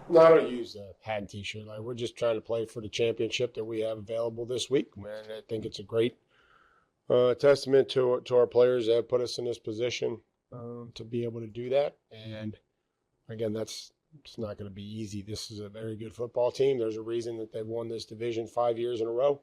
No, I don't use a hat and t-shirt. Like we're just trying to play for the championship that we have available this week. Man, I think it's a great testament to our players that have put us in this position to be able to do that. And again, it's not going to be easy. This is a very good football team. There's a reason that they've won this division 5 years in a row.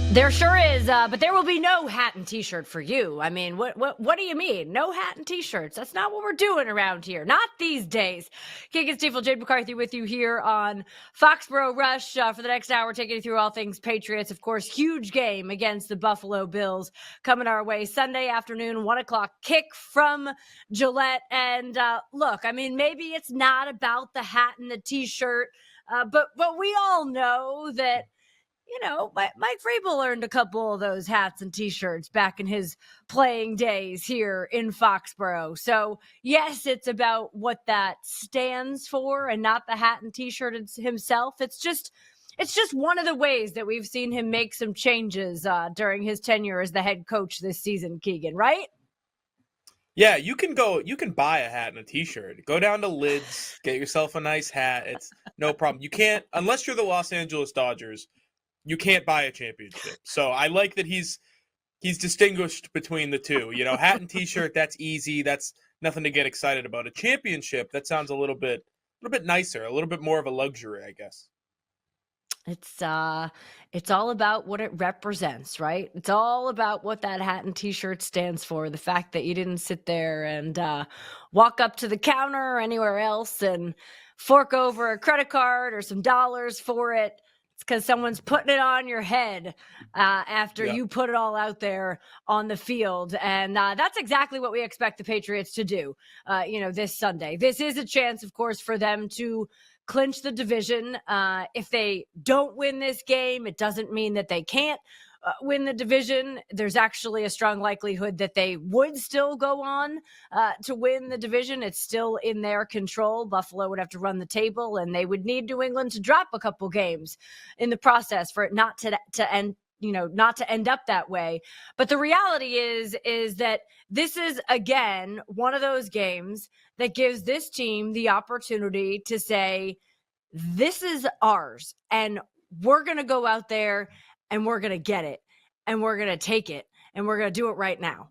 There sure is, but there will be no hat and t-shirt for you. I mean, what do you mean? No hat and t-shirts? That's not what we're doing around here. Not these days. Keagan and Jade McCarthy with you here on Foxborough Rush for the next hour, taking you through all things Patriots. Of course, huge game against the Buffalo Bills coming our way Sunday afternoon, 1:00 kick from Gillette. And look, I mean, maybe it's not about the hat and the t-shirt, but we all know that Mike Vrabel earned a couple of those hats and t-shirts back in his playing days here in Foxborough. So yes, it's about what that stands for and not the hat and t-shirt himself. It's just one of the ways that we've seen him make some changes during his tenure as the head coach this season, Keagan, right? Yeah, you can buy a hat and a t-shirt. Go down to Lids, get yourself a nice hat. It's no problem. You can't, unless you're the Los Angeles Dodgers, you can't buy a championship. So I like that he's distinguished between the two. Hat and t-shirt, that's easy. That's nothing to get excited about. A championship, that sounds a little bit nicer, a little bit more of a luxury, I guess. It's all about what it represents, right? It's all about what that hat and t-shirt stands for. The fact that you didn't sit there and walk up to the counter or anywhere else and fork over a credit card or some dollars for it. It's because someone's putting it on your head after you put it all out there on the field. And that's exactly what we expect the Patriots to do, this Sunday. This is a chance, of course, for them to clinch the division. If they don't win this game, it doesn't mean that they can't win the division. There's actually a strong likelihood that they would still go on to win the division. It's still in their control. Buffalo would have to run the table, and they would need New England to drop a couple games in the process for it not to end, not to end up that way. But the reality is that this is, again, one of those games that gives this team the opportunity to say, this is ours, and we're going to go out there and we're going to get it, and we're going to take it, and we're going to do it right now.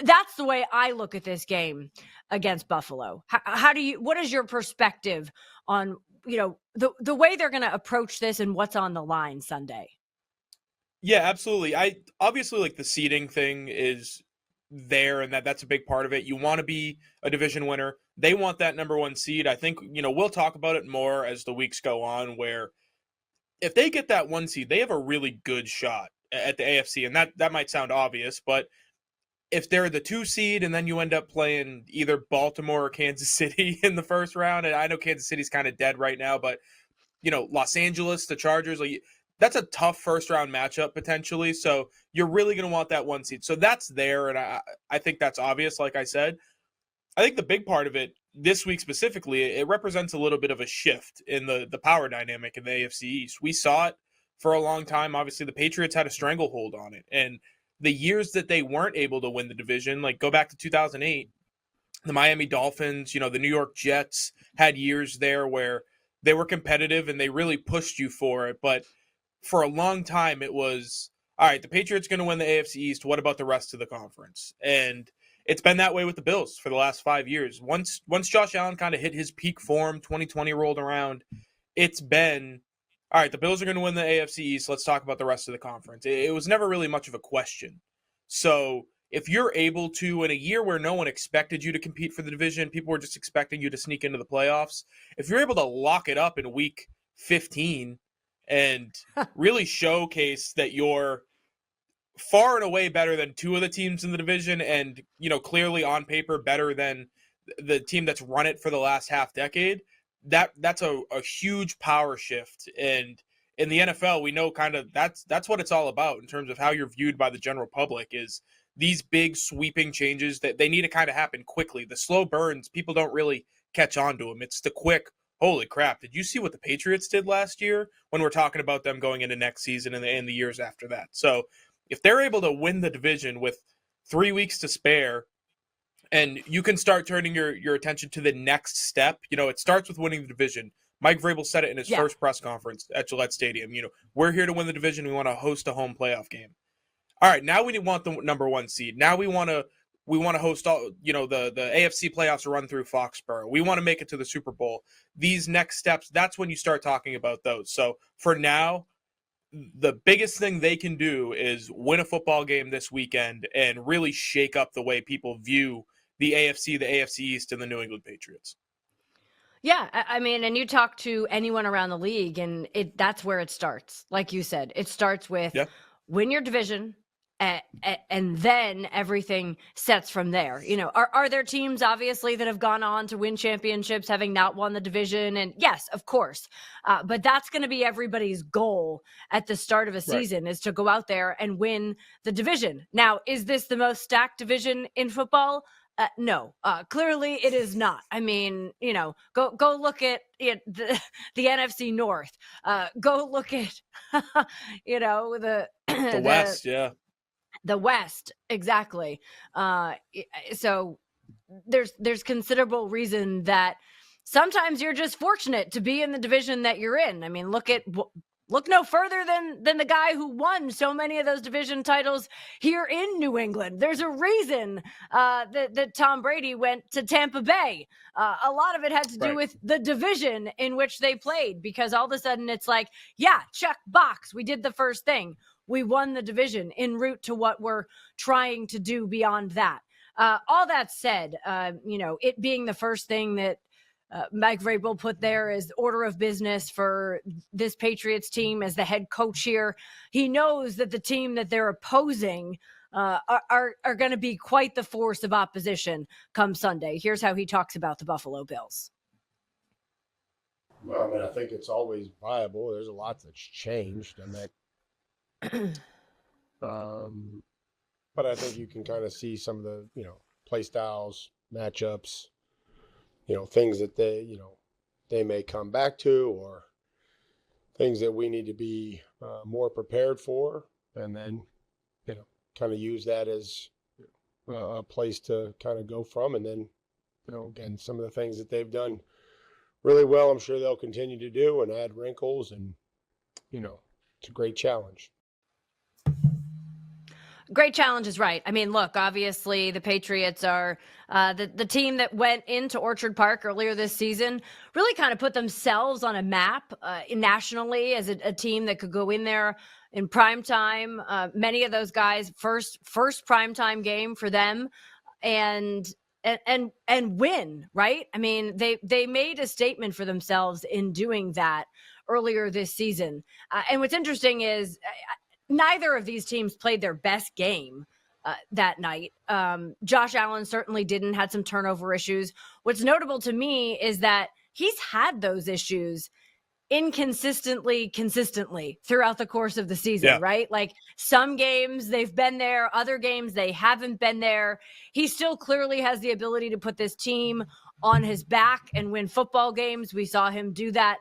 That's the way I look at this game against Buffalo. What is your perspective on, the way they're going to approach this and what's on the line Sunday? Yeah, absolutely. I obviously like the seeding thing is there, and that's a big part of it. You want to be a division winner. They want that number one seed. I think, we'll talk about it more as the weeks go on, where if they get that one seed, they have a really good shot at the AFC. And that might sound obvious, but if they're the 2 seed and then you end up playing either Baltimore or Kansas City in the first round, and I know Kansas City's kind of dead right now, but Los Angeles, the Chargers, that's a tough first round matchup potentially. So you're really going to want that 1 seed. So that's there. And I think that's obvious. Like I said, I think the big part of it this week specifically, it represents a little bit of a shift in the power dynamic in the AFC East. We saw it for a long time. Obviously, the Patriots had a stranglehold on it. And the years that they weren't able to win the division, like go back to 2008, the Miami Dolphins, the New York Jets had years there where they were competitive and they really pushed you for it. But for a long time, it was, all right, the Patriots going to win the AFC East. What about the rest of the conference? And it's been that way with the Bills for the last 5 years. Once Josh Allen kind of hit his peak form, 2020 rolled around, it's been, all right, the Bills are going to win the AFC East. Let's talk about the rest of the conference. It was never really much of a question. So if you're able to, in a year where no one expected you to compete for the division, people were just expecting you to sneak into the playoffs, if you're able to lock it up in week 15 and really showcase that you're far and away better than 2 of the teams in the division and, clearly on paper better than the team that's run it for the last half decade, that's a huge power shift. And in the NFL, we know kind of that's what it's all about in terms of how you're viewed by the general public is these big sweeping changes that they need to kind of happen quickly. The slow burns, people don't really catch on to them. It's the quick, holy crap, did you see what the Patriots did last year when we're talking about them going into next season and the years after that? So if they're able to win the division with 3 weeks to spare and you can start turning your attention to the next step. It starts with winning the division. Mike Vrabel said it in his first press conference at Gillette Stadium. We're here to win the division. We want to host a home playoff game. All right, now we want the number one seed. Now we want to host all, the AFC playoffs run through Foxborough. We want to make it to the Super Bowl. These next steps, that's when you start talking about those. So for now, the biggest thing they can do is win a football game this weekend and really shake up the way people view the AFC East, and the New England Patriots. Yeah, I mean, and you talk to anyone around the league, and that's where it starts. Like you said, it starts with win your division, and then everything sets from there. Are there teams, obviously, that have gone on to win championships having not won the division? And yes, of course. But that's going to be everybody's goal at the start of a season, is to go out there and win the division. Now, is this the most stacked division in football? No, clearly it is not. I mean, go look at the NFC North. Go look at, the West. The West. Exactly. So there's considerable reason that sometimes you're just fortunate to be in the division that you're in. I mean, look no further than the guy who won so many of those division titles here in New England. There's a reason that Tom Brady went to Tampa Bay. A lot of it had to do with the division in which they played, because all of a sudden it's like, check box. We did the first thing. We won the division en route to what we're trying to do beyond that. All that said, it being the first thing that Mike Vrabel put there as order of business for this Patriots team as the head coach here. He knows that the team that they're opposing are going to be quite the force of opposition come Sunday. Here's how he talks about the Buffalo Bills. Well, I mean, I think it's always viable. There's a lot that's changed, and that. But I think you can kind of see some of the, play styles, matchups, things that they may come back to, or things that we need to be more prepared for, and then, kind of use that as a place to kind of go from. And then, again, some of the things that they've done really well, I'm sure they'll continue to do and add wrinkles, and, it's a great challenge. Great challenge is right. I mean, look, obviously the Patriots are the team that went into Orchard Park earlier this season, really kind of put themselves on a map nationally as a team that could go in there in prime time. Many of those guys, first prime time game for them, and win, right? I mean, they made a statement for themselves in doing that earlier this season. And what's interesting is neither of these teams played their best game that night. Josh Allen certainly didn't, had some turnover issues. What's notable to me is that he's had those issues consistently throughout the course of the season, right? Like some games they've been there, other games they haven't been there. He still clearly has the ability to put this team on his back and win football games. We saw him do that,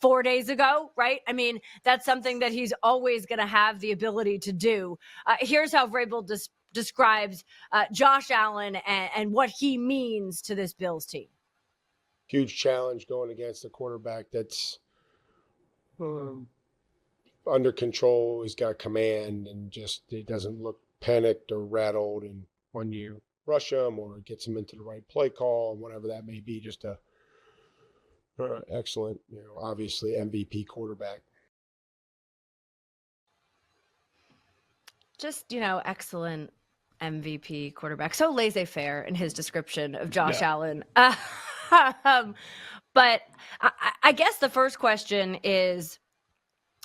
4 days ago, right? I mean, that's something that he's always going to have the ability to do. Here's how Vrabel describes Josh Allen and what he means to this Bills team. Huge challenge going against a quarterback that's under control. He's got command, and just he doesn't look panicked or rattled. And when you rush him or gets him into the right play call, and whatever that may be, just a excellent, obviously MVP quarterback. Just, excellent MVP quarterback. So laissez-faire in his description of Josh Allen. But I guess the first question is,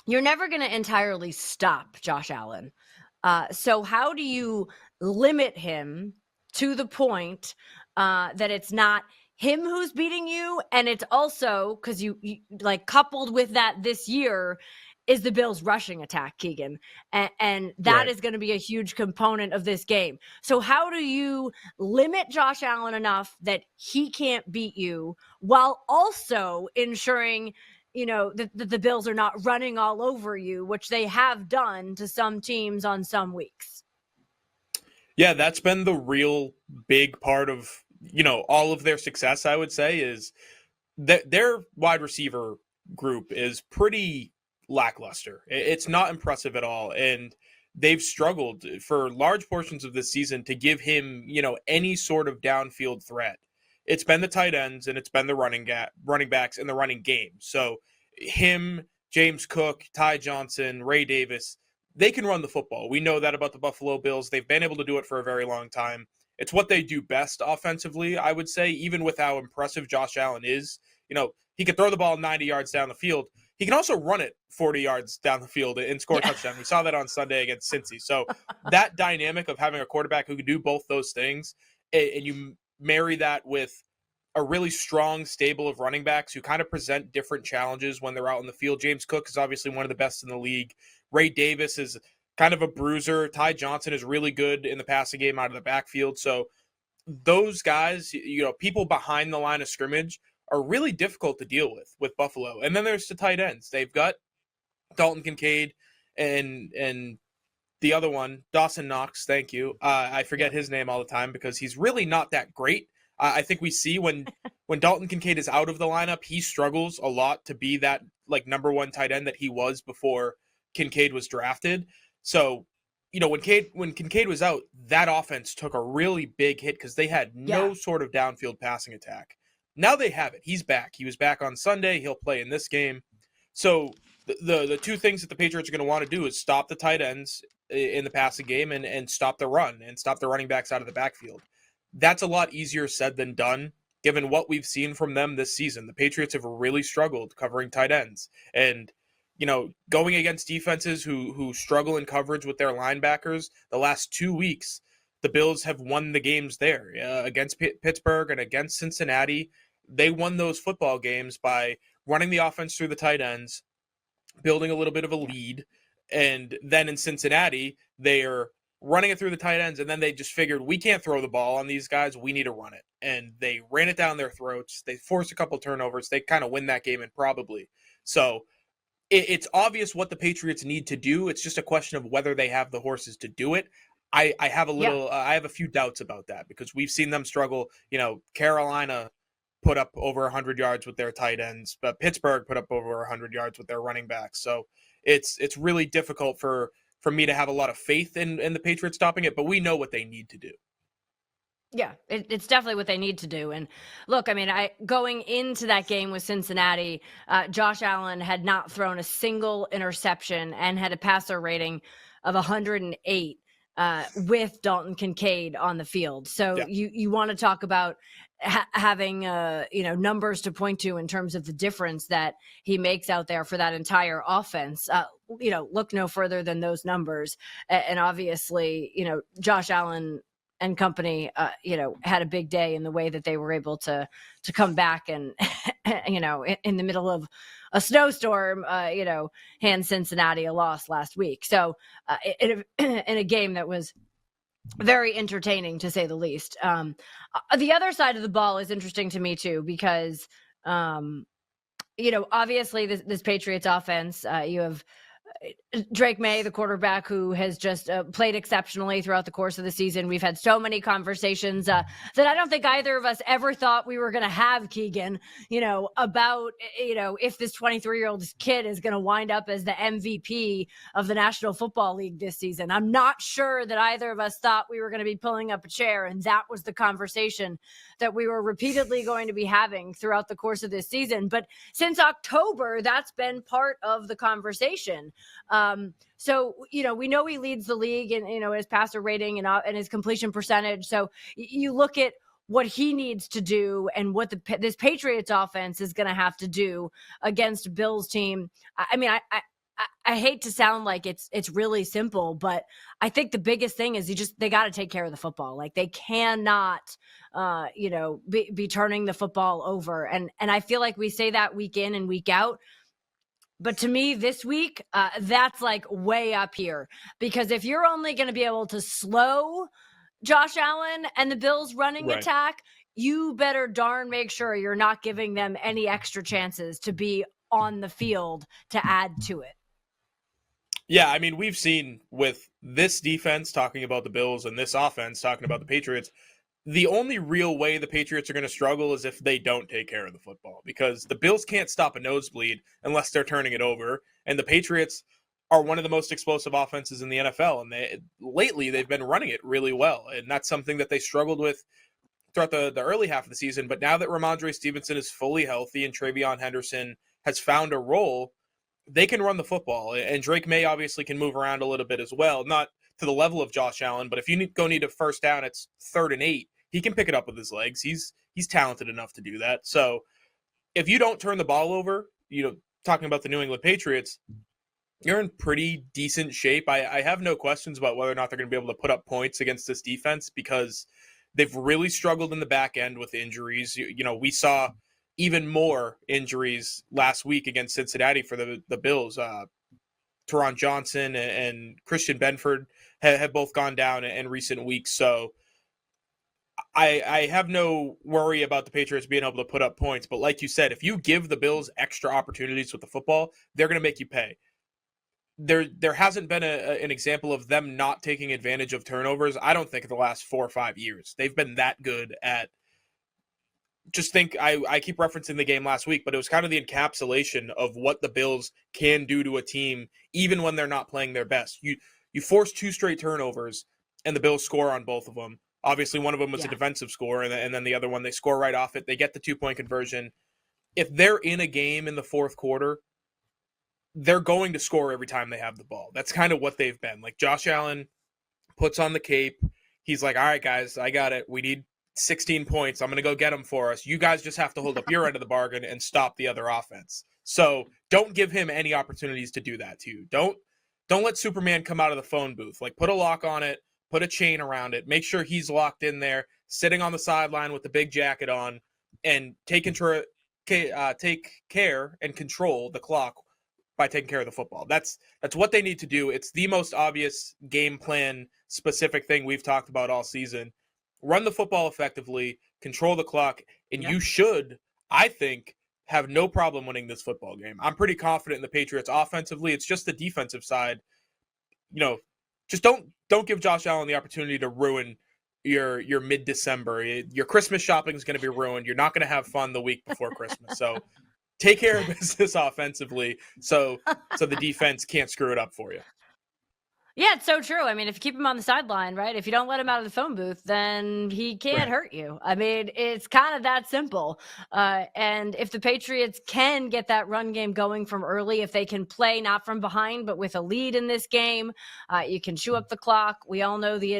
you're never going to entirely stop Josh Allen. So how do you limit him to the point that it's not him who's beating you, and it's also because you like coupled with that this year is the Bills' rushing attack, Keagan, and that is going to be a huge component of this game. So how do you limit Josh Allen enough that he can't beat you, while also ensuring that the Bills are not running all over you, which they have done to some teams on some weeks? Yeah, that's been the real big part of, all of their success, I would say, is that their wide receiver group is pretty lackluster. It's not impressive at all. And they've struggled for large portions of this season to give him, any sort of downfield threat. It's been the tight ends and it's been the running backs and the running game. So him, James Cook, Ty Johnson, Ray Davis, they can run the football. We know that about the Buffalo Bills. They've been able to do it for a very long time. It's what they do best offensively, I would say, even with how impressive Josh Allen is. He can throw the ball 90 yards down the field. He can also run it 40 yards down the field and score a touchdown. We saw that on Sunday against Cincy. So that dynamic of having a quarterback who can do both those things, and you marry that with a really strong stable of running backs who kind of present different challenges when they're out in the field. James Cook is obviously one of the best in the league. Ray Davis is kind of a bruiser. Ty Johnson is really good in the passing game out of the backfield. So those guys, people behind the line of scrimmage are really difficult to deal with Buffalo. And then there's the tight ends. They've got Dalton Kincaid and the other one, Dawson Knox. Thank you. I forget his name all the time because he's really not that great. I think we see when Dalton Kincaid is out of the lineup, he struggles a lot to be that number one tight end that he was before Kincaid was drafted. So, when Kincaid was out, that offense took a really big hit because they had no sort of downfield passing attack. Now they have it. He's back. He was back on Sunday. He'll play in this game. So the two things that the Patriots are going to want to do is stop the tight ends in the passing game and stop the run and stop the running backs out of the backfield. That's a lot easier said than done, given what we've seen from them this season. The Patriots have really struggled covering tight ends. And, going against defenses who struggle in coverage with their linebackers, the last 2 weeks, the Bills have won the games there against Pittsburgh and against Cincinnati. They won those football games by running the offense through the tight ends, building a little bit of a lead. And then in Cincinnati, they're running it through the tight ends, and then they just figured, we can't throw the ball on these guys. We need to run it. And they ran it down their throats. They forced a couple turnovers. They kind of win that game, and probably. So it's obvious what the Patriots need to do. It's just a question of whether they have the horses to do it. I have a few doubts about that because we've seen them struggle. Carolina put up over 100 yards with their tight ends, but Pittsburgh put up over 100 yards with their running backs. So it's really difficult for me to have a lot of faith in the Patriots stopping it, but we know what they need to do. Yeah, it's definitely what they need to do. And look, I mean, going into that game with Cincinnati, Josh Allen had not thrown a single interception and had a passer rating of 108 with Dalton Kincaid on the field. So you want to talk about having numbers to point to in terms of the difference that he makes out there for that entire offense. Look no further than those numbers. And obviously, Josh Allen and company, had a big day in the way that they were able to come back and, in the middle of a snowstorm, hand Cincinnati a loss last week. So in a game that was very entertaining, to say the least. The other side of the ball is interesting to me too, because, obviously this Patriots offense, you have Drake Maye, the quarterback, who has just played exceptionally throughout the course of the season. We've had so many conversations that I don't think either of us ever thought we were going to have, Keagan, about, if this 23-year-old kid is going to wind up as the MVP of the National Football League this season. I'm not sure that either of us thought we were going to be pulling up a chair, and that was the conversation that we were repeatedly going to be having throughout the course of this season. But since October, that's been part of the conversation. So, we know he leads the league in, his passer rating and his completion percentage. So you look at what he needs to do and what this Patriots offense is going to have to do against Bills team. I mean, I hate to sound like it's really simple, but I think the biggest thing is they got to take care of the football. Like, they cannot, be turning the football over. And I feel like we say that week in and week out. But to me, this week, that's like way up here, because if you're only going to be able to slow Josh Allen and the Bills running attack, you better darn make sure you're not giving them any extra chances to be on the field to add to it. Yeah, I mean, we've seen with this defense talking about the Bills and this offense talking about the Patriots, the only real way the Patriots are going to struggle is if they don't take care of the football, because the Bills can't stop a nosebleed unless they're turning it over. And the Patriots are one of the most explosive offenses in the NFL. And lately they've been running it really well. And that's something that they struggled with throughout the early half of the season. But now that Ramondre Stevenson is fully healthy and Travion Henderson has found a role, they can run the football. And Drake Maye obviously can move around a little bit as well. Not to the level of Josh Allen, but if you need a first down, it's 3rd and 8. He can pick it up with his legs. He's talented enough to do that. So if you don't turn the ball over, talking about the New England Patriots, you're in pretty decent shape. I have no questions about whether or not they're going to be able to put up points against this defense, because they've really struggled in the back end with injuries. We saw even more injuries last week against Cincinnati for the Bills. Teron Johnson and Christian Benford have both gone down in recent weeks. So I have no worry about the Patriots being able to put up points. But like you said, if you give the Bills extra opportunities with the football, they're going to make you pay. There hasn't been an example of them not taking advantage of turnovers, I don't think, in the last 4 or 5 years. They've been that good at I keep referencing the game last week, but it was kind of the encapsulation of what the Bills can do to a team, even when they're not playing their best. You force 2 straight turnovers, and the Bills score on both of them. Obviously, one of them was a defensive score, and then the other one, they score right off it. They get the 2-point conversion. If they're in a game in the fourth quarter, they're going to score every time they have the ball. That's kind of what they've been. Like, Josh Allen puts on the cape. He's like, all right, guys, I got it. We need 16 points. I'm going to go get them for us. You guys just have to hold up your end of the bargain and stop the other offense. So don't give him any opportunities to do that to you. Don't let Superman come out of the phone booth. Like, put a lock on it, put a chain around it, make sure he's locked in there, sitting on the sideline with the big jacket on, and take care and control the clock by taking care of the football. That's what they need to do. It's the most obvious game plan specific thing we've talked about all season. Run the football effectively, control the clock, and you should, I think, have no problem winning this football game. I'm pretty confident in the Patriots offensively. It's just the defensive side. Just don't give Josh Allen the opportunity to ruin your mid-December. Your Christmas shopping is going to be ruined. You're not going to have fun the week before Christmas. So take care of business offensively so the defense can't screw it up for you. Yeah, it's so true. I mean, if you keep him on the sideline, right? If you don't let him out of the phone booth, then he can't hurt you. I mean, it's kind of that simple. And if the Patriots can get that run game going from early, if they can play not from behind, but with a lead in this game, you can chew up the clock. We all know the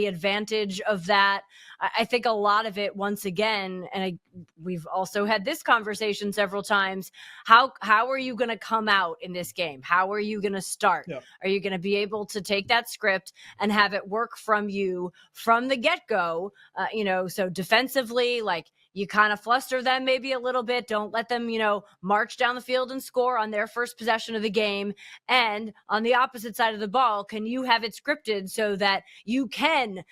advantage of that. I think a lot of it, once again, and we've also had this conversation several times, how are you going to come out in this game? How are you going to start? Yeah. Are you going to be able to take that script and have it work from you from the get-go? So defensively, like, you kind of fluster them maybe a little bit. Don't let them, march down the field and score on their first possession of the game. And on the opposite side of the ball, can you have it scripted so that you can,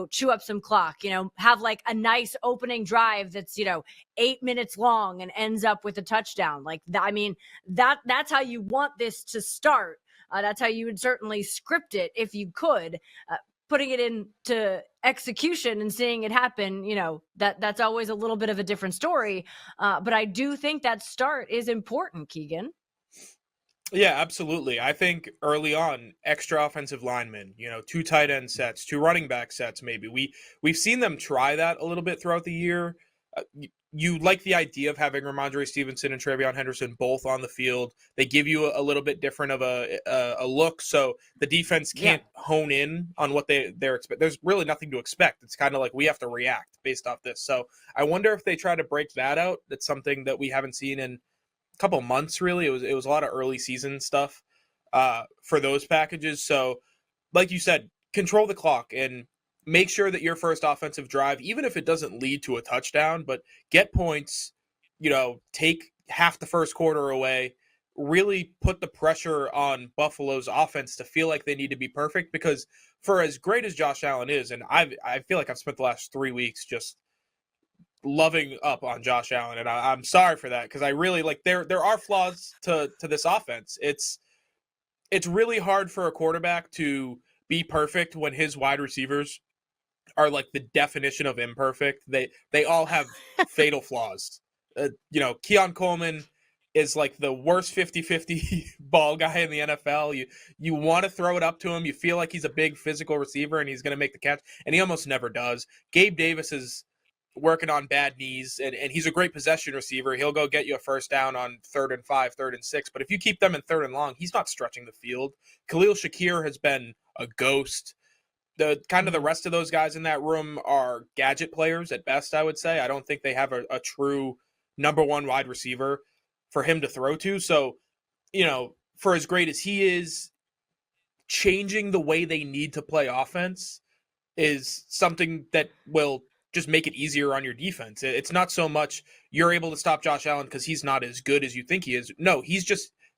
chew up some clock, have like a nice opening drive that's, 8 minutes long and ends up with a touchdown. Like, I mean, that's how you want this to start. That's how you would certainly script it if you could. Putting it into execution and seeing it happen, that's always a little bit of a different story. But I do think that start is important, Keegan. Yeah, absolutely. I think early on, extra offensive linemen, 2 tight end sets, 2 running back sets, maybe. We've seen them try that a little bit throughout the year. You like the idea of having Ramondre Stevenson and Travion Henderson both on the field. They give you a little bit different of a look, so the defense can't hone in on what they're expect. There's really nothing to expect. It's kind of like we have to react based off this. So I wonder if they try to break that out. That's something that we haven't seen in a couple months, really. It was a lot of early season stuff for those packages. So, like you said, control the clock and make sure that your first offensive drive, even if it doesn't lead to a touchdown, but get points, take half the first quarter away, really put the pressure on Buffalo's offense to feel like they need to be perfect. Because for as great as Josh Allen is, and I feel like I've spent the last 3 weeks just loving up on Josh Allen, and I'm sorry for that, because I really, like, there are flaws to this offense. It's it's really hard for a quarterback to be perfect when his wide receivers are like the definition of imperfect. They all have fatal flaws. Keon Coleman is like the worst 50-50 ball guy in the NFL. You want to throw it up to him. You feel like he's a big physical receiver and he's going to make the catch, and he almost never does. Gabe Davis is working on bad knees, and he's a great possession receiver. He'll go get you a first down on 3rd and 5, 3rd and 6. But if you keep them in 3rd and long, he's not stretching the field. Khalil Shakir has been a ghost. The rest of those guys in that room are gadget players at best, I would say. I don't think they have a true number one wide receiver for him to throw to. So, for as great as he is, changing the way they need to play offense is something that will just make it easier on your defense. It's not so much you're able to stop Josh Allen because he's not as good as you think he is. No,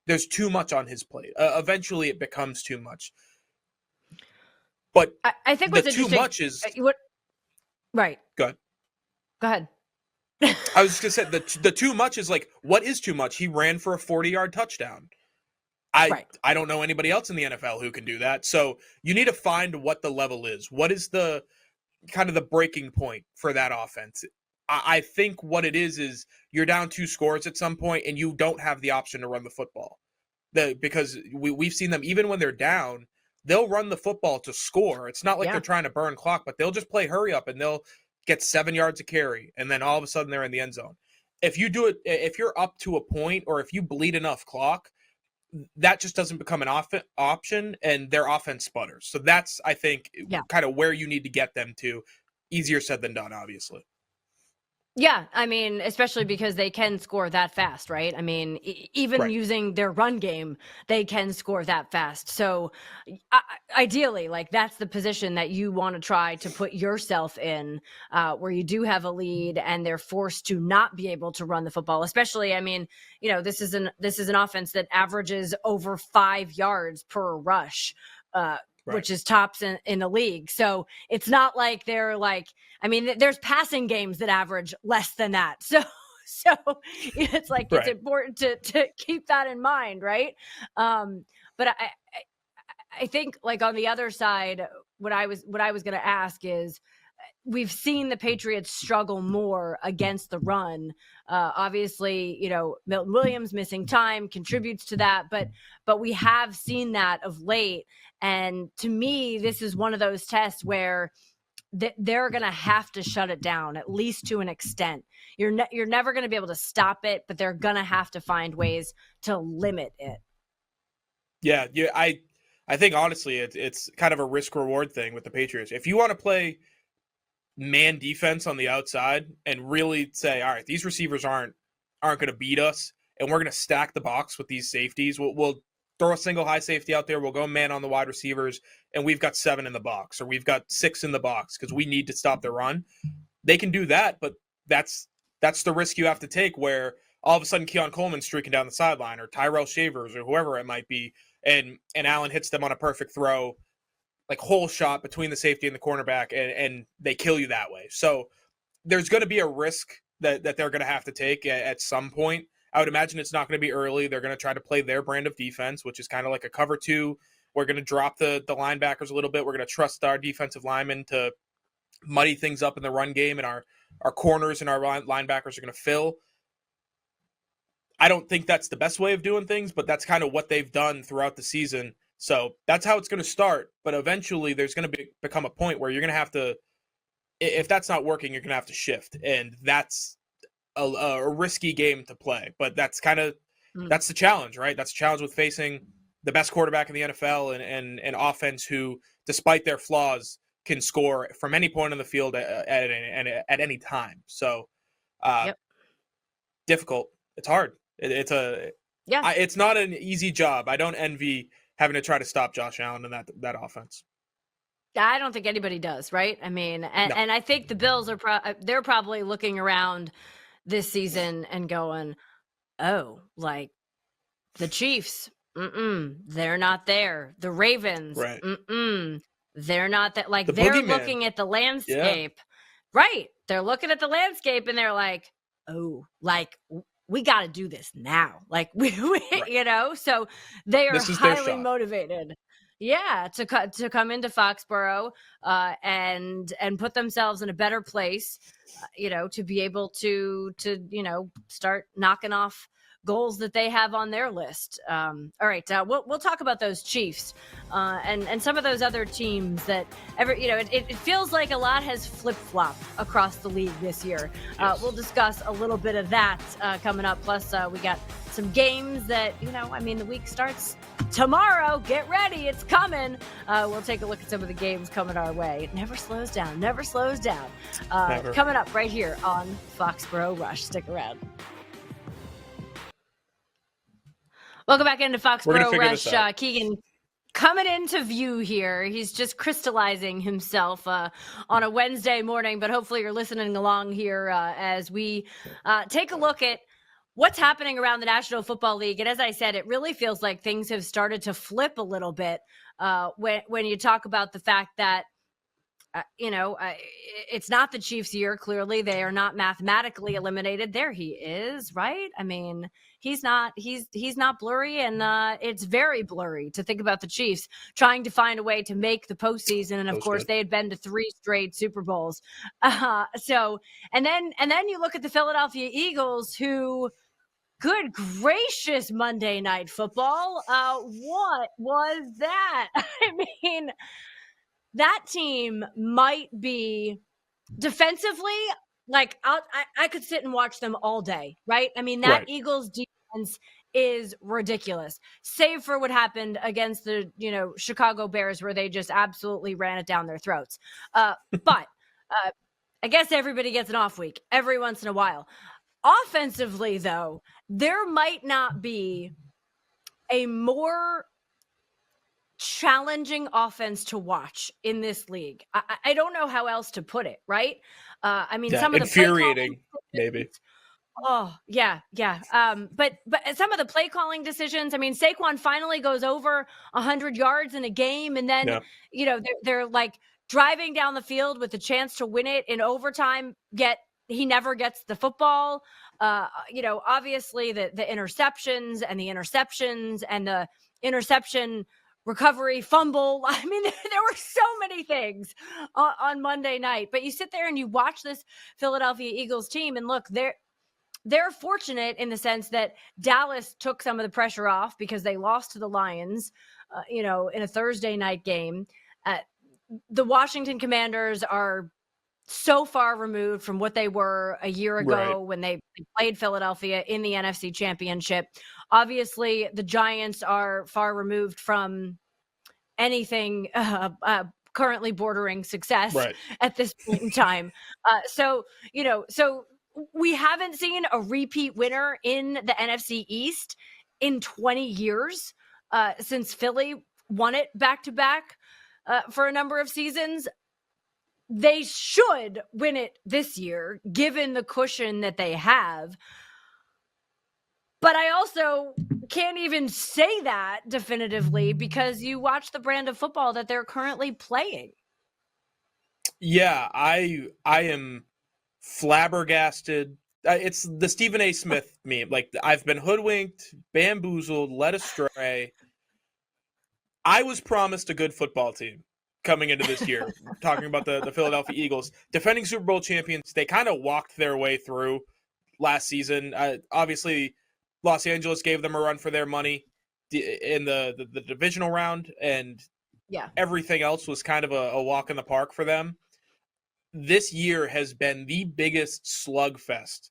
there's too much on his plate. Eventually it becomes too much. But I think what's too interesting, much is right. Go ahead. I was just gonna say the too much is like, what is too much? He ran for a 40-yard touchdown. I don't know anybody else in the NFL who can do that. So you need to find what the level is. What is the kind of the breaking point for that offense? I think what it is you're down 2 scores at some point and you don't have the option to run the football. Because we've seen them, even when they're down, they'll run the football to score. It's not like they're trying to burn clock, but they'll just play hurry up and they'll get 7 yards of carry. And then all of a sudden they're in the end zone. If you do it, if you're up to a point or if you bleed enough clock, that just doesn't become an option and their offense sputters. So that's, I think, kind of where you need to get them to. Easier said than done, obviously. Yeah, I mean, especially because they can score that fast, right? I mean, even using their run game, they can score that fast. So ideally, like, that's the position that you want to try to put yourself in, where you do have a lead and they're forced to not be able to run the football. Especially, I mean, this is an offense that averages over 5 yards per rush, which is tops in the league. So it's not like they're like, I mean, there's passing games that average less than that. So it's like, it's important to keep that in mind. Right. But I think, like, on the other side, what I was going to ask is, we've seen the Patriots struggle more against the run. Obviously, Milton Williams missing time contributes to that, but we have seen that of late. And to me, this is one of those tests where they're going to have to shut it down, at least to an extent. You're never going to be able to stop it, but they're going to have to find ways to limit it. Yeah. I think, honestly, it's kind of a risk-reward thing with the Patriots. If you want to play man defense on the outside and really say, all right, these receivers aren't going to beat us, and we're going to stack the box with these safeties. We'll throw a single high safety out there. We'll go man on the wide receivers, and we've got 7 in the box, or we've got 6 in the box because we need to stop the run. They can do that, but that's the risk you have to take, where all of a sudden Keon Coleman's streaking down the sideline, or Tyrell Shavers, or whoever it might be, and Allen hits them on a perfect throw, like hole shot between the safety and the cornerback, and they kill you that way. So there's going to be a risk that they're going to have to take at some point. I would imagine it's not going to be early. They're going to try to play their brand of defense, which is kind of like a cover 2. We're going to drop the linebackers a little bit. We're going to trust our defensive linemen to muddy things up in the run game, and our corners and our linebackers are going to fill. I don't think that's the best way of doing things, but that's kind of what they've done throughout the season. So that's how it's going to start. But eventually there's going to become a point where you're going to have to, if that's not working, you're going to have to shift. And that's a risky game to play. But that's kind of, that's the challenge, right? That's the challenge with facing the best quarterback in the NFL and an offense who, despite their flaws, can score from any point on the field at any time. So difficult. It's hard. It's not an easy job. I don't envy having to try to stop Josh Allen in that offense. I don't think anybody does, right? I mean, and I think the Bills are they're probably looking around this season and going, oh, like, the Chiefs, they're not there. The Ravens, they're not that. Like, they're looking at the landscape, right? They're looking at the landscape and they're like, oh, like, we got to do this now. Like we Right. you know, so they are This is their highly shot. motivated. Yeah, to come into Foxborough and put themselves in a better place, you know, to be able to you know, start knocking off goals that they have on their list. All right, we'll talk about those Chiefs and some of those other teams that you know, it feels like a lot has flip-flopped across the league this year. Yes. We'll discuss a little bit of that coming up. Plus, we got some games that, you know, I mean, the week starts tomorrow. Get ready, it's coming. We'll take a look at some of the games coming our way. It never slows down. Coming up right here on Foxborough Rush. Stick around. Welcome back into Foxborough Rush. Keagan coming into view here. He's just crystallizing himself on a Wednesday morning, but hopefully you're listening along here as we take a look at what's happening around the National Football League. And as I said, it really feels like things have started to flip a little bit when you talk about the fact that you know, it's not the Chiefs' year. Clearly, they are not mathematically eliminated. There he is, right? I mean, he's not blurry, and it's very blurry to think about the Chiefs trying to find a way to make the postseason. And of course, they had been to 3 straight Super Bowls. So, and then you look at the Philadelphia Eagles, who, good gracious, Monday Night Football. What was that? I mean, that team might be defensively, like I could sit and watch them all day, right? I mean, that Eagles defense is ridiculous, save for what happened against the, you know, Chicago Bears, where they just absolutely ran it down their throats. But I guess everybody gets an off week every once in a while. Offensively, though, there might not be a more challenging offense to watch in this league. I don't know how else to put it, right? I mean, some of the infuriating, maybe. Oh, yeah. But some of the play calling decisions, I mean, Saquon finally goes over 100 yards in a game, and then, you know, they're like driving down the field with a chance to win it in overtime, yet he never gets the football. You know, obviously the interceptions and the interception recovery, fumble. I mean, there were so many things on Monday night, but you sit there and you watch this Philadelphia Eagles team, and look, they're fortunate in the sense that Dallas took some of the pressure off because they lost to the Lions, you know, in a Thursday night game. The Washington Commanders are so far removed from what they were a year ago when they played Philadelphia in the NFC Championship. Obviously, the Giants are far removed from anything currently bordering success at this point in time. So, you know, so we haven't seen a repeat winner in the NFC East in 20 years since Philly won it back-to-back for a number of seasons. They should win it this year, given the cushion that they have. But I also can't even say that definitively because you watch the brand of football that they're currently playing. Yeah, I am flabbergasted. It's the Stephen A. Smith meme. Like, I've been hoodwinked, bamboozled, led astray. I was promised a good football team coming into this year. Talking about the Philadelphia Eagles, defending Super Bowl champions, they kind of walked their way through last season. Obviously, Los Angeles gave them a run for their money in the divisional round, and everything else was kind of a walk in the park for them. This year has been the biggest slugfest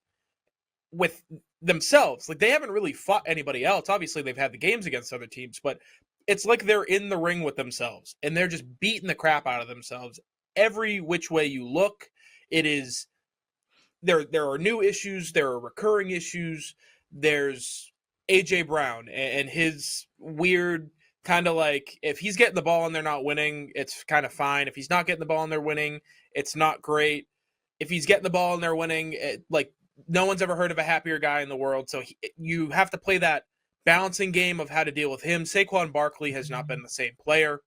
with themselves. Like, they haven't really fought anybody else. Obviously, they've had the games against other teams, but it's like they're in the ring with themselves, and they're just beating the crap out of themselves. Every which way you look, it is there are new issues, there are recurring issues. There's A.J. Brown and his weird kind of like, if he's getting the ball and they're not winning, it's kind of fine. If he's not getting the ball and they're winning, it's not great. If he's getting the ball and they're winning, like, no one's ever heard of a happier guy in the world. So you have to play that balancing game of how to deal with him. Saquon Barkley has not been the same player.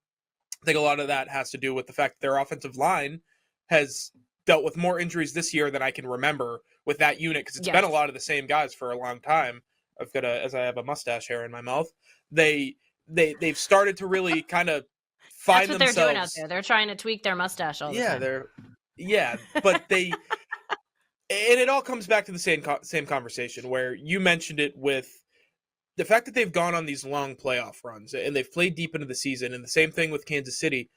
I think a lot of that has to do with the fact that their offensive line has dealt with more injuries this year than I can remember with that unit, because it's been a lot of the same guys for a long time. As I have a mustache hair in my mouth, they've started to really kind of find That's what themselves. they're doing out there. They're trying to tweak their mustache all the time. But they and it all comes back to the same conversation where you mentioned it, with the fact that they've gone on these long playoff runs and they've played deep into the season, and the same thing with Kansas City.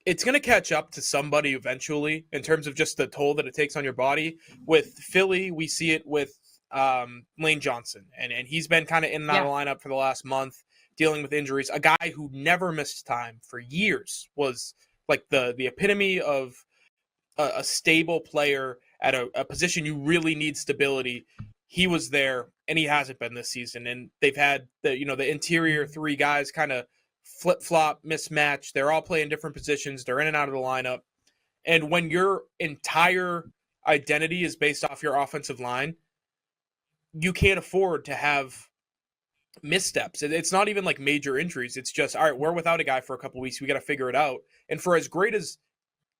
It's going to catch up to somebody eventually in terms of just the toll that it takes on your body. With Philly, we see it with Lane Johnson, and he's been kind of in and out of the lineup for the last month, dealing with injuries. A guy who never missed time for years, was like the epitome of a stable player at a position you really need stability. He was there, and he hasn't been this season. And they've had the interior three guys kind of flip-flop, mismatch. They're all playing different positions. They're in and out of the lineup. And when your entire identity is based off your offensive line, you can't afford to have missteps. It's not even like major injuries. It's just, all right, we're without a guy for a couple of weeks. We got to figure it out. And for as great as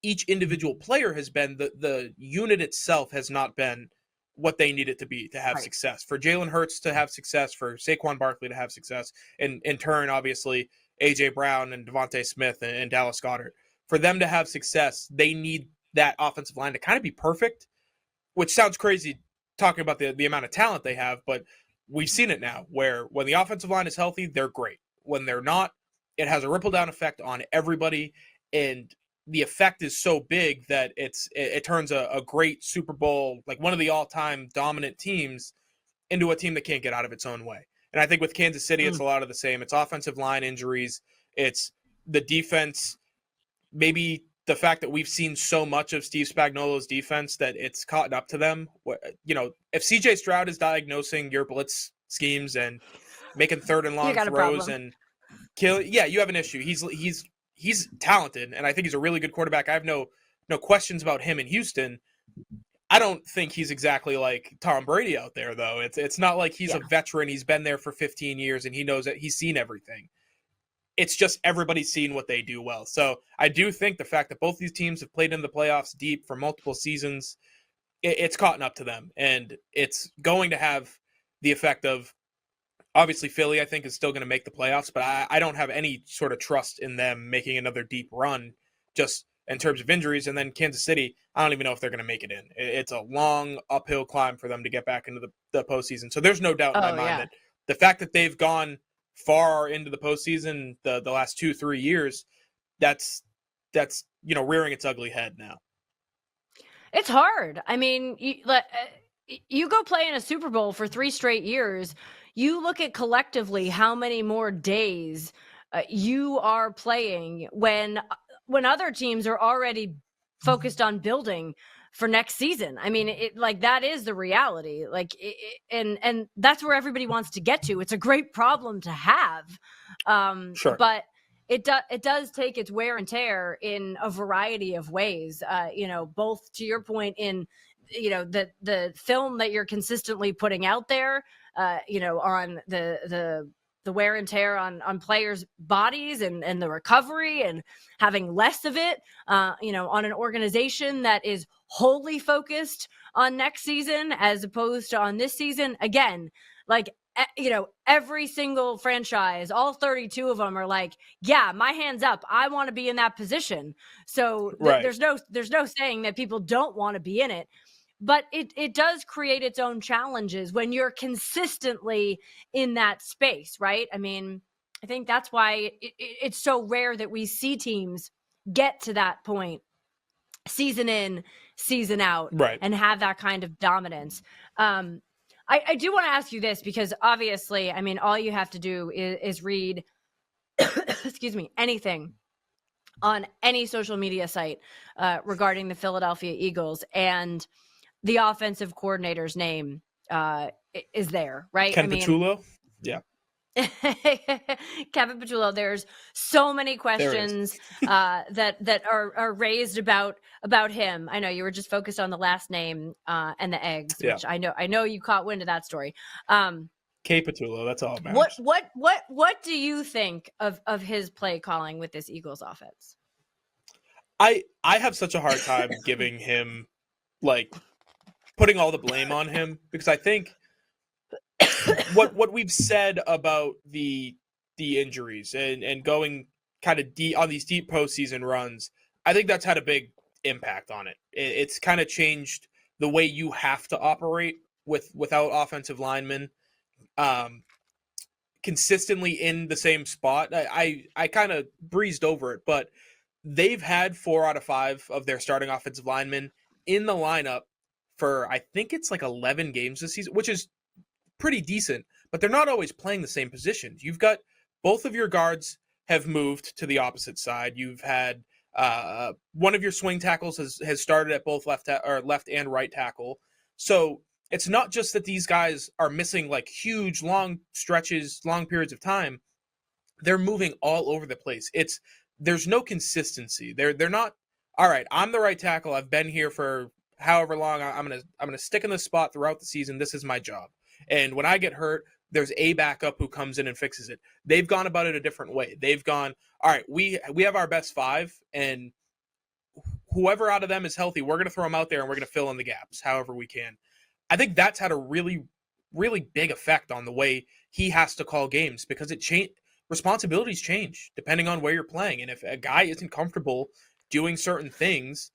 each individual player has been, the unit itself has not been what they need it to be to have success. For Jalen Hurts to have success, for Saquon Barkley to have success, and in turn, obviously, A.J. Brown and Devontae Smith and Dallas Goedert, for them to have success, they need that offensive line to kind of be perfect, which sounds crazy talking about the amount of talent they have, but we've seen it now, where when the offensive line is healthy, they're great. When they're not, it has a ripple down effect on everybody, and the effect is so big that it turns a great Super Bowl, like one of the all-time dominant teams, into a team that can't get out of its own way. And I think with Kansas City, it's a lot of the same. It's offensive line injuries. It's the defense. Maybe the fact that we've seen so much of Steve Spagnuolo's defense that it's caught up to them. If CJ Stroud is diagnosing your blitz schemes and making third and long throws and you have an issue. He's talented, and I think he's a really good quarterback. I have no questions about him in Houston. I don't think he's exactly like Tom Brady out there, though. It's not like he's a veteran. He's been there for 15 years, and he knows that he's seen everything. It's just everybody's seen what they do well. So I do think the fact that both these teams have played in the playoffs deep for multiple seasons, it's caught up to them, and it's going to have the effect of, obviously, Philly, I think, is still going to make the playoffs, but I don't have any sort of trust in them making another deep run just in terms of injuries. And then Kansas City, I don't even know if they're going to make it in. It's a long uphill climb for them to get back into the postseason. So there's no doubt in my mind that the fact that they've gone far into the postseason the last 2-3 years, that's rearing its ugly head now. It's hard. I mean, you go play in a Super Bowl for 3 straight years. You look at collectively how many more days you are playing when other teams are already focused on building for next season. I mean, that is the reality. And that's where everybody wants to get to. It's a great problem to have. Sure. But it does take its wear and tear in a variety of ways. Both to your point in the film that you're consistently putting out there, on the wear and tear on players' bodies and the recovery and having less of it, on an organization that is wholly focused on next season as opposed to on this season. Again, every single franchise, all 32 of them are like, yeah, my hand's up. I want to be in that position. So there's no saying that people don't want to be in it. But it does create its own challenges when you're consistently in that space, right? I mean, I think that's why it's so rare that we see teams get to that point season in, season out, and have that kind of dominance. I do want to ask you this because obviously, I mean, all you have to do is read, excuse me, anything on any social media site regarding the Philadelphia Eagles, and the offensive coordinator's name is there, right? Ken Petullo? Yeah. Kevin Petullo. There's so many questions that are raised about him. I know you were just focused on the last name and the eggs, which I know you caught wind of that story. K Petullo, that's all it matters. What do you think of his play calling with this Eagles offense? I have such a hard time giving him like putting all the blame on him, because I think what we've said about the injuries and going kind of deep on these deep postseason runs, I think that's had a big impact on it. It's kind of changed the way you have to operate without offensive linemen consistently in the same spot. I kind of breezed over it, but they've had 4 out of 5 of their starting offensive linemen in the lineup for, I think it's like 11 games this season, which is pretty decent, but they're not always playing the same positions. You've got both of your guards have moved to the opposite side. You've had one of your swing tackles has started at both left and right tackle. So it's not just that these guys are missing like huge long stretches, long periods of time. They're moving all over the place. There's no consistency. They're not, all right, I'm the right tackle. I've been here for however long. I'm gonna stick in this spot throughout the season. This is my job. And when I get hurt, there's a backup who comes in and fixes it. They've gone about it a different way. They've gone, all right, we have our best 5, and whoever out of them is healthy, we're going to throw them out there and we're going to fill in the gaps however we can. I think that's had a really, really big effect on the way he has to call games, because responsibilities change depending on where you're playing. And if a guy isn't comfortable doing certain things,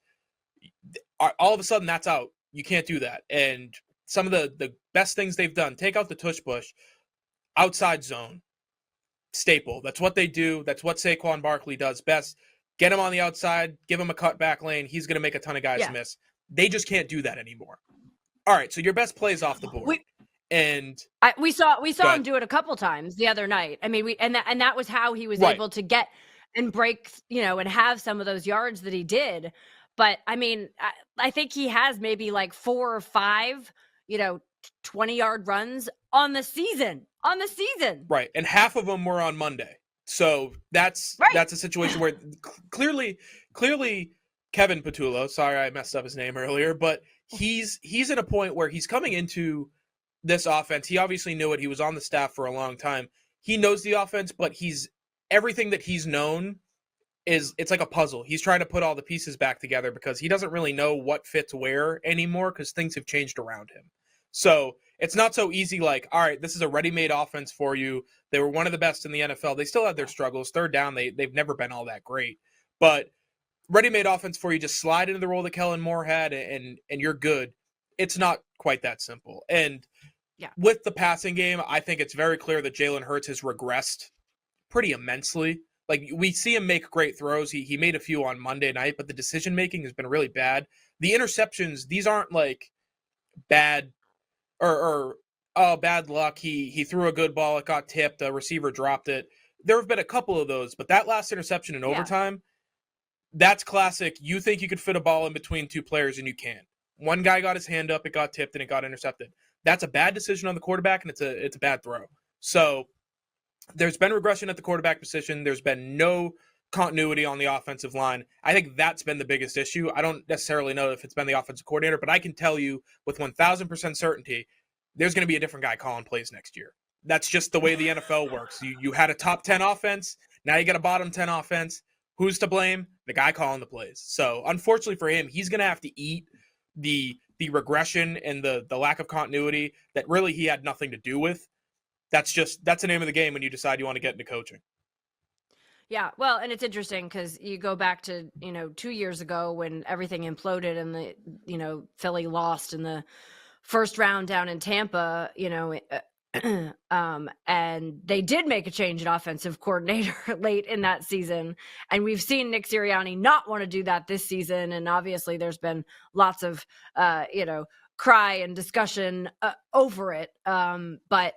all of a sudden that's out. You can't do that. And some of the best things they've done, take out the tush push, outside zone, staple. That's what they do. That's what Saquon Barkley does best. Get him on the outside, give him a cut back lane. He's going to make a ton of guys miss. They just can't do that anymore. All right, so your best play is off the board. We saw him do it a couple times the other night. I mean, and that was how he was able to get and break, and have some of those yards that he did. But I mean, I think he has maybe like 4 or 5, 20-yard runs on the season. Right. And half of them were on Monday. So that's a situation where clearly Kevin Patullo, sorry I messed up his name earlier, but he's at a point where he's coming into this offense. He obviously knew it. He was on the staff for a long time. He knows the offense, but everything that he's known it's like a puzzle. He's trying to put all the pieces back together because he doesn't really know what fits where anymore, because things have changed around him. So it's not so easy like, all right, this is a ready-made offense for you. They were one of the best in the NFL. They still had their struggles. Third down, they've never been all that great. But ready-made offense for you, just slide into the role that Kellen Moore had and you're good. It's not quite that simple. And with the passing game, I think it's very clear that Jalen Hurts has regressed pretty immensely. Like, we see him make great throws. He made a few on Monday night, but the decision-making has been really bad. The interceptions, these aren't like bad or bad luck. He threw a good ball. It got tipped. A receiver dropped it. There have been a couple of those, but that last interception in overtime, that's classic. You think you could fit a ball in between 2 players, and you can't. One guy got his hand up, it got tipped, and it got intercepted. That's a bad decision on the quarterback, and it's a bad throw. So there's been regression at the quarterback position. There's been no continuity on the offensive line. I think that's been the biggest issue. I don't necessarily know if it's been the offensive coordinator, but I can tell you with 1,000% certainty, there's going to be a different guy calling plays next year. That's just the way the NFL works. You had a top 10 offense. Now you got a bottom 10 offense. Who's to blame? The guy calling the plays. So unfortunately for him, he's going to have to eat the regression and the lack of continuity that really he had nothing to do with. That's the name of the game when you decide you want to get into coaching. Yeah, well, and it's interesting because you go back to, 2 years ago when everything imploded and Philly lost in the first round down in Tampa, and they did make a change at offensive coordinator late in that season. And we've seen Nick Sirianni not want to do that this season. And obviously there's been lots of, cry and discussion over it. But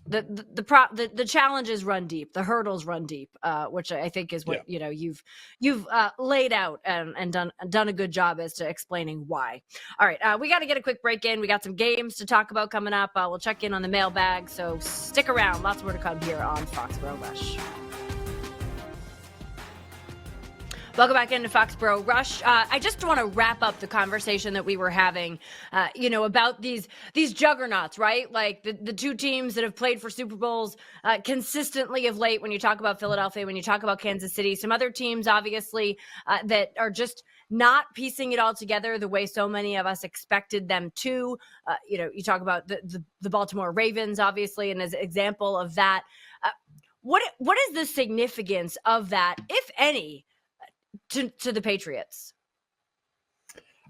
the challenges run deep, the hurdles run deep, which I think is what you've laid out and done a good job as to explaining why. All right, we got to get a quick break in. We got some games to talk about coming up. We'll check in on the mailbag, so stick around. Lots more to come here on Foxborough Rush. Welcome back into Foxborough Rush. I just want to wrap up the conversation that we were having, about these juggernauts, right? Like the two teams that have played for Super Bowls consistently of late. When you talk about Philadelphia, when you talk about Kansas City, some other teams, obviously, that are just not piecing it all together the way so many of us expected them to. You talk about the Baltimore Ravens, obviously, and as an example of that. What is the significance of that, if any, to the Patriots?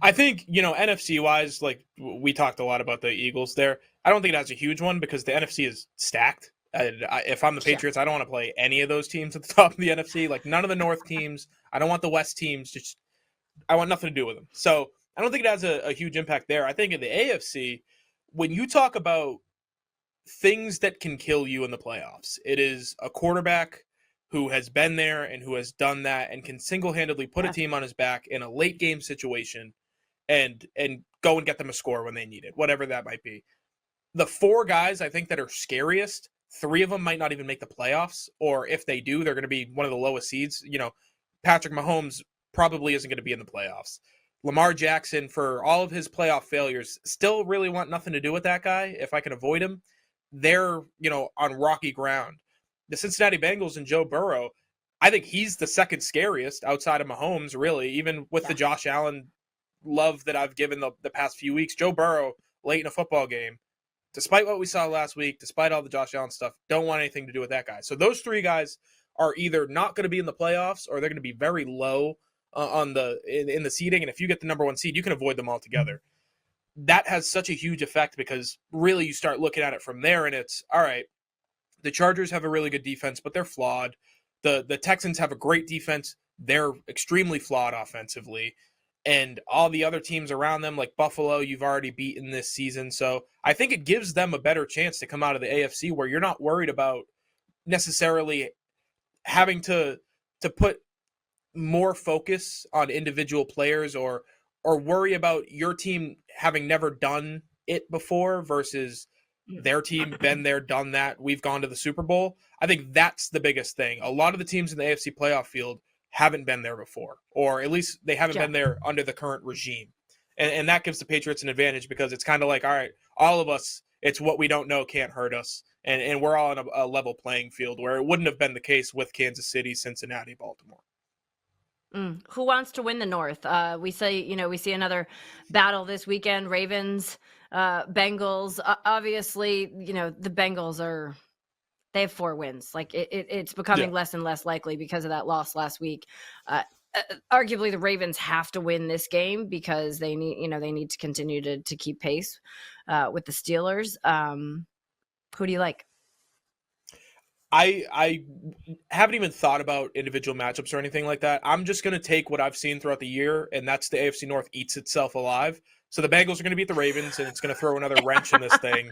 I think, NFC wise, like we talked a lot about the Eagles there. I don't think that's a huge one because the NFC is stacked. If I'm the Patriots, I don't want to play any of those teams at the top of the NFC. Like none of the North teams. I don't want the West teams. I want nothing to do with them. So I don't think it has a huge impact there. I think in the AFC, when you talk about things that can kill you in the playoffs, it is a quarterback who has been there and who has done that and can single-handedly put a team on his back in a late game situation and go and get them a score when they need it, whatever that might be. The four guys I think that are scariest, three of them might not even make the playoffs, or if they do, they're going to be one of the lowest seeds. Patrick Mahomes probably isn't going to be in the playoffs. Lamar Jackson, for all of his playoff failures, still really want nothing to do with that guy. If I can avoid him, they're, on rocky ground. The Cincinnati Bengals and Joe Burrow, I think he's the second scariest outside of Mahomes, really, even with the Josh Allen love that I've given the past few weeks. Joe Burrow, late in a football game, despite what we saw last week, despite all the Josh Allen stuff, don't want anything to do with that guy. So those three guys are either not going to be in the playoffs or they're going to be very low in the seeding. And if you get the number one seed, you can avoid them altogether. That has such a huge effect because really you start looking at it from there and it's, all right, the Chargers have a really good defense, but they're flawed. The Texans have a great defense. They're extremely flawed offensively. And all the other teams around them, like Buffalo, you've already beaten this season. So I think it gives them a better chance to come out of the AFC where you're not worried about necessarily having to put more focus on individual players or worry about your team having never done it before versus their team been there, done that. We've gone to the Super Bowl. I think that's the biggest thing. A lot of the teams in the AFC playoff field haven't been there before, or at least they haven't been there under the current regime. And that gives the Patriots an advantage because it's kind of like, all right, all of us, it's what we don't know can't hurt us. And we're all on a level playing field where it wouldn't have been the case with Kansas City, Cincinnati, Baltimore. Who wants to win the North? We see another battle this weekend, Ravens, Bengals. Obviously, the Bengals they have 4 wins. Like it's becoming less and less likely because of that loss last week. Arguably the Ravens have to win this game because they need to continue to keep pace with the Steelers. Who do you like? I haven't even thought about individual matchups or anything like that. I'm just going to take what I've seen throughout the year, and that's the AFC North eats itself alive. So the Bengals are going to beat the Ravens, and it's going to throw another wrench in this thing.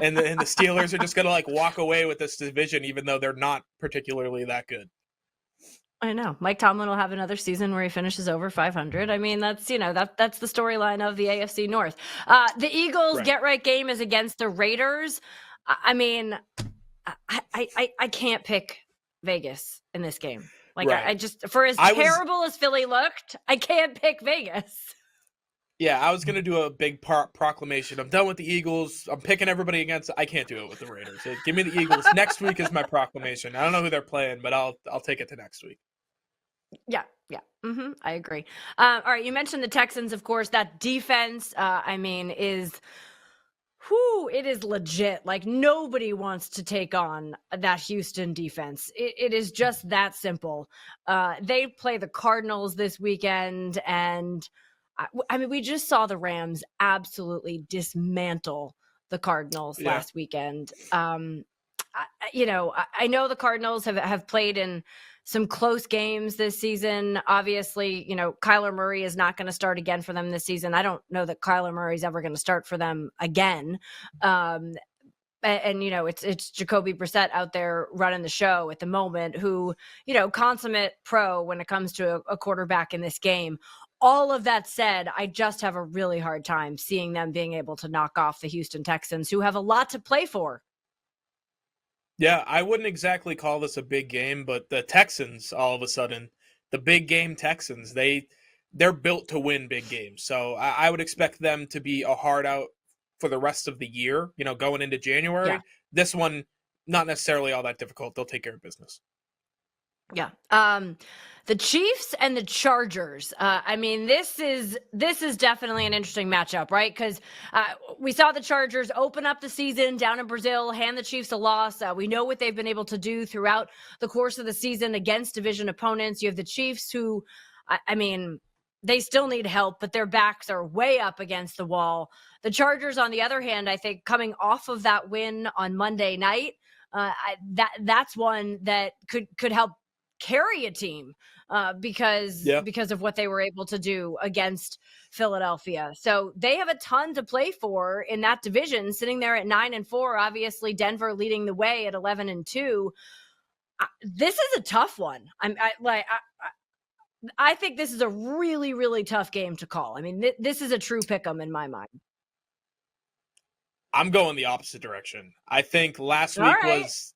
And the Steelers are just going to walk away with this division, even though they're not particularly that good. I know. Mike Tomlin will have another season where he finishes over 500. I mean, that's that's the storyline of the AFC North. The Eagles' get-right game is against the Raiders. I mean, I can't pick Vegas in this game. I just, for as terrible as Philly looked, I can't pick Vegas. Yeah, I was going to do a big proclamation. I'm done with the Eagles. I'm picking everybody against. I can't do it with the Raiders. So give me the Eagles. Next week is my proclamation. I don't know who they're playing, but I'll take it to next week. Yeah. I agree. All right, you mentioned the Texans, of course. That defense, it is legit. Like nobody wants to take on that Houston defense. It is just that simple. They play the Cardinals this weekend, and we just saw the Rams absolutely dismantle the Cardinals last weekend. I know the Cardinals have played in some close games this season. Obviously, Kyler Murray is not going to start again for them this season. I don't know that Kyler Murray is ever going to start for them again. It's Jacoby Brissett out there running the show at the moment, who, consummate pro when it comes to a quarterback in this game. All of that said, I just have a really hard time seeing them being able to knock off the Houston Texans, who have a lot to play for. Yeah, I wouldn't exactly call this a big game, but the Texans all of a sudden the big game Texans. They're built to win big games. So I would expect them to be a hard out for the rest of the year, going into January. Yeah. This one, not necessarily all that difficult. They'll take care of business. Yeah. The Chiefs and the Chargers. I mean, this is definitely an interesting matchup, right? Because we saw the Chargers open up the season down in Brazil, hand the Chiefs a loss. We know what they've been able to do throughout the course of the season against division opponents. You have the Chiefs who, I mean, they still need help, but their backs are way up against the wall. The Chargers, on the other hand, I think coming off of that win on Monday night, that's one that could help carry a team because of what they were able to do against Philadelphia. So they have a ton to play for in that division, sitting there at 9-4. Obviously, Denver leading the way at 11-2. This is a tough one. I think this is a really, really tough game to call. I mean, this is a true pick'em in my mind. I'm going the opposite direction. I think last week was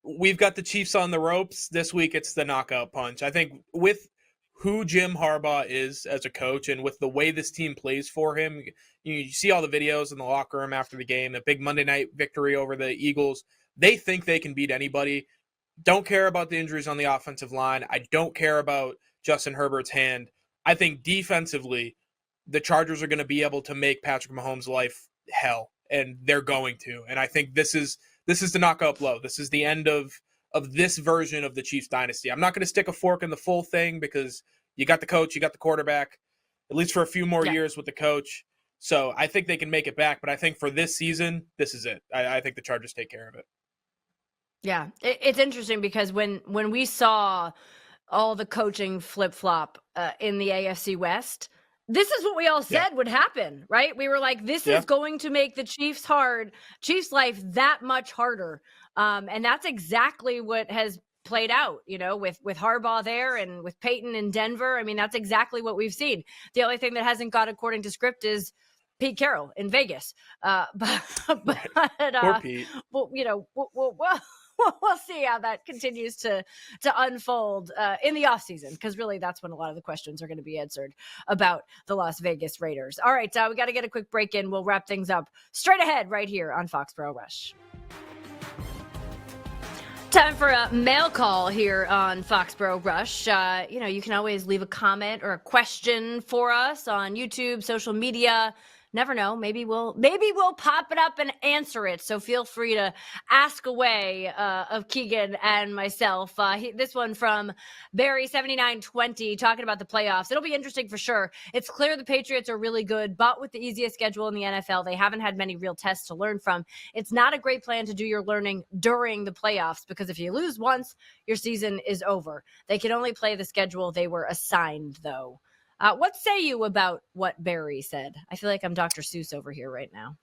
we've got the Chiefs on the ropes. This week it's the knockout punch. I think with who Jim Harbaugh is as a coach and with the way this team plays for him, you see all the videos in the locker room after the game, the big Monday night victory over the Eagles. They think they can beat anybody. Don't care about the injuries on the offensive line. I don't care about Justin Herbert's hand. I think defensively, the Chargers are going to be able to make Patrick Mahomes' life hell, and they're going to. And I think this is the knockout blow. This is the end of this version of the Chiefs dynasty. I'm not going to stick a fork in the full thing because you got the coach, you got the quarterback, at least for a few more years with the coach. So I think they can make it back. But I think for this season, this is it. I think the Chargers take care of it. Yeah, it's interesting because when we saw all the coaching flip-flop in the AFC West, this is what we all said would happen, right? We were like, this is going to make the Chiefs' life that much harder. And that's exactly what has played out, with Harbaugh there and with Peyton in Denver. I mean, that's exactly what we've seen. The only thing that hasn't gone according to script is Pete Carroll in Vegas. Poor Pete. We'll see how that continues to unfold in the offseason, because really that's when a lot of the questions are going to be answered about the Las Vegas Raiders. All right, we got to get a quick break in. We'll wrap things up straight ahead right here on Foxborough Rush. Time for a mail call here on Foxborough Rush. You can always leave a comment or a question for us on YouTube, social media. Never know. Maybe we'll pop it up and answer it. So feel free to ask away of Keagan and myself. This one from Barry7920 talking about the playoffs. It'll be interesting for sure. It's clear the Patriots are really good, but with the easiest schedule in the NFL, they haven't had many real tests to learn from. It's not a great plan to do your learning during the playoffs because if you lose once, your season is over. They can only play the schedule they were assigned, though. What say you about what Barry said? I feel like I'm Dr. Seuss over here right now.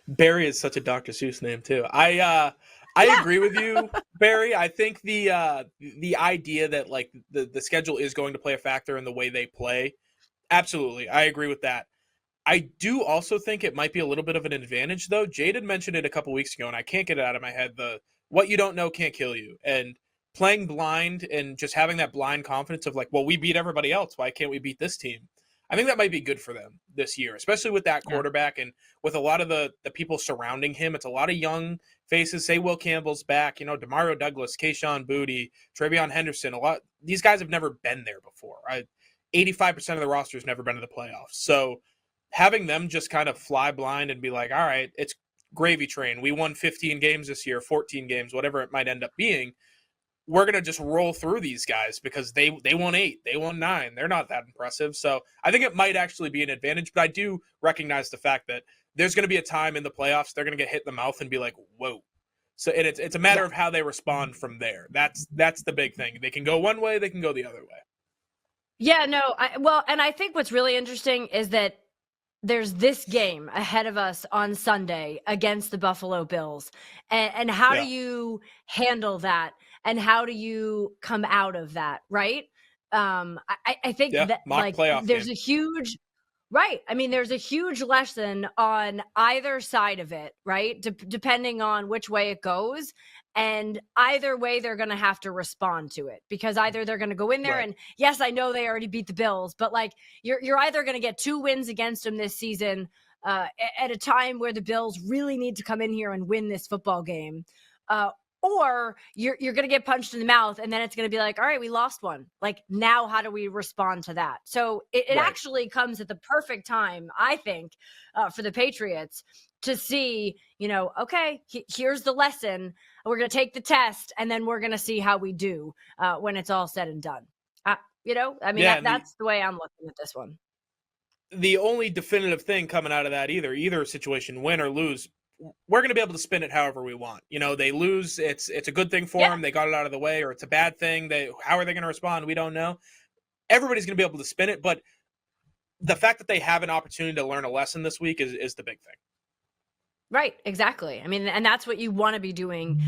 Barry is such a Dr. Seuss name too. I agree with you, Barry. I think the idea that like the schedule is going to play a factor in the way they play. Absolutely. I agree with that. I do also think it might be a little bit of an advantage though. Jade had mentioned it a couple weeks ago and I can't get it out of my head. The what you don't know can't kill you. And playing blind and just having that blind confidence of like, well, we beat everybody else. Why can't we beat this team? I think that might be good for them this year, especially with that quarterback and with a lot of the people surrounding him. It's a lot of young faces. Say Will Campbell's back, Demario Douglas, Kayshon Boutte, Travion Henderson. These guys have never been there before. 85% of the roster has never been to the playoffs. So having them just kind of fly blind and be like, all right, it's gravy train. We won 15 games this year, 14 games, whatever it might end up being. We're going to just roll through these guys because they won 8, they won 9. They're not that impressive. So I think it might actually be an advantage, but I do recognize the fact that there's going to be a time in the playoffs they're going to get hit in the mouth and be like, whoa. So and it's a matter of how they respond from there. That's the big thing. They can go one way, they can go the other way. Yeah, no. And I think what's really interesting is that there's this game ahead of us on Sunday against the Buffalo Bills. And how do you handle that? And how do you come out of that, right? I think that like there's a huge Right. I mean, there's a huge lesson on either side of it, right? Depending on which way it goes. And either way, they're going to have to respond to it because either they're going to go in there Right. and yes, I know they already beat the Bills, but like you're either going to get 2 wins against them this season at a time where the Bills really need to come in here and win this football game. Or you're going to get punched in the mouth and then it's going to be like, all right, we lost one. Like now, how do we respond to that? So it Right. actually comes at the perfect time, I think, for the Patriots to see, okay, here's the lesson. We're going to take the test and then we're going to see how we do when it's all said and done. I mean, Yeah, that's the way I'm looking at this one. The only definitive thing coming out of that either situation, win or lose, we're going to be able to spin it however we want. They lose, it's a good thing for them. They got it out of the way, or it's a bad thing. How are they going to respond? We don't know. Everybody's going to be able to spin it, but the fact that they have an opportunity to learn a lesson this week is the big thing. Right, exactly. I mean, and that's what you want to be doing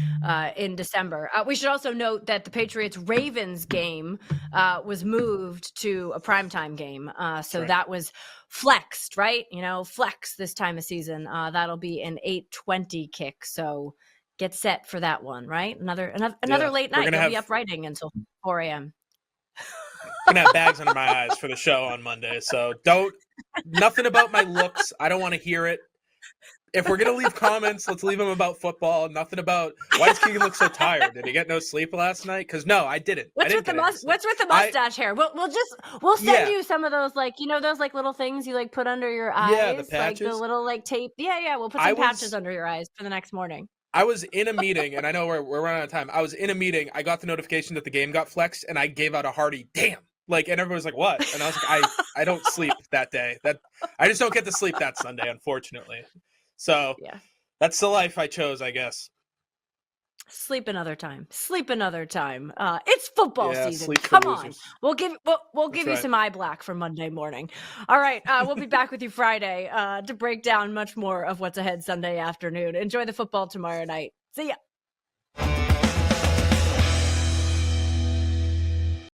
in December. We should also note that the Patriots-Ravens game was moved to a primetime game. So right. that was flexed, right? Flex this time of season. That'll be an 8:20 kick. So get set for that one, right? Another late night. You'll be up writing until 4 a.m. I'm going to have bags under my eyes for the show on Monday. So nothing about my looks. I don't want to hear it. If we're going to leave comments, let's leave them about football. Nothing about, why does Keagan look so tired? Did he get no sleep last night? Because no, I didn't. What's with the mustache hair? We'll send you some of those, those little things you put under your eyes. Yeah, the patches. Like the little tape. Yeah. We'll put some patches under your eyes for the next morning. I was in a meeting, and I know we're running out of time. I was in a meeting. I got the notification that the game got flexed, and I gave out a hearty damn. And everybody was like, "What?" And I was like, "I don't sleep that day. I just don't get to sleep that Sunday, unfortunately." So yeah, that's the life I chose, I guess. Sleep another time. It's football season. Come on, we'll give you some eye black for Monday morning. All right, we'll be back with you Friday to break down much more of what's ahead Sunday afternoon. Enjoy the football tomorrow night. See ya.